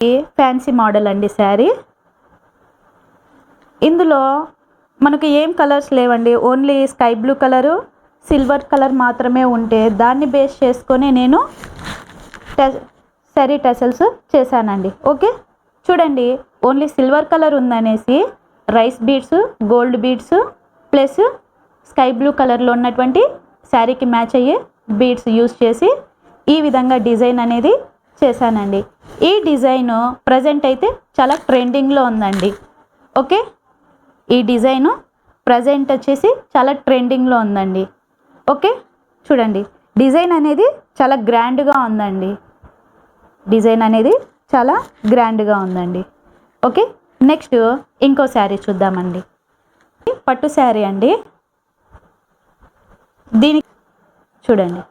Fancy model అండి శారీ. ఇందులో మనకు ఏం కలర్స్ లేవండి, only sky blue colour, silver colour మాత్రమే ఉంటే దాన్ని బేస్ చేసుకొని నేను శారీ టెసల్స్ చేశానండి. ఓకే, చూడండి, ఓన్లీ సిల్వర్ కలర్ ఉందనేసి rice beads, gold beads plus sky blue కలర్లో ఉన్నటువంటి శారీకి మ్యాచ్ అయ్యే బీడ్స్ యూస్ చేసి ఈ విధంగా డిజైన్ అనేది చేశానండి. ఈ డిజైను ప్రజెంట్ అయితే చాలా ట్రెండింగ్లో ఉందండి. ఓకే, ఈ డిజైను ప్రజెంట్ వచ్చేసి చాలా ట్రెండింగ్లో ఉందండి. ఓకే, చూడండి, డిజైన్ అనేది చాలా గ్రాండ్గా ఉందండి. డిజైన్ అనేది చాలా గ్రాండ్గా ఉందండి. ఓకే, నెక్స్ట్ ఇంకో శారీ చూద్దామండి. పట్టు శారీ అండి. దీనికి చూడండి,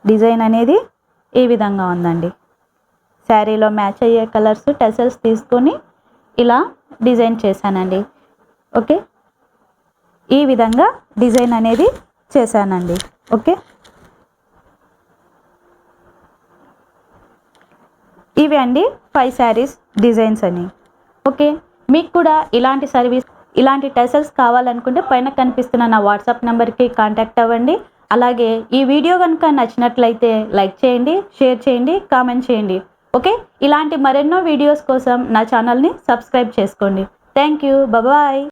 డిజైన్ అనేది ఈ విధంగా ఉందండి. శారీలో మ్యాచ్ అయ్యే కలర్స్ టెసల్స్ తీసుకొని ఇలా డిజైన్ చేశానండి. ఓకే, ఈ విధంగా డిజైన్ అనేది చేశానండి. ఓకే, ఇవి అండి 5 శారీస్ డిజైన్స్ అని. ఓకే, మీకు కూడా ఇలాంటి టెసల్స్ కావాలనుకుంటే పైన కనిపిస్తున్న నా వాట్సాప్ నెంబర్కి కాంటాక్ట్ అవ్వండి. అలాగే ఈ వీడియో కనుక నచ్చినట్లయితే లైక్ చేయండి, షేర్ చేయండి, కామెంట్ చేయండి. ఓకే, ఇలాంటి మరెన్నో వీడియోస్ కోసం నా ఛానల్ని సబ్స్క్రైబ్ చేసుకోండి. Thank you, bye.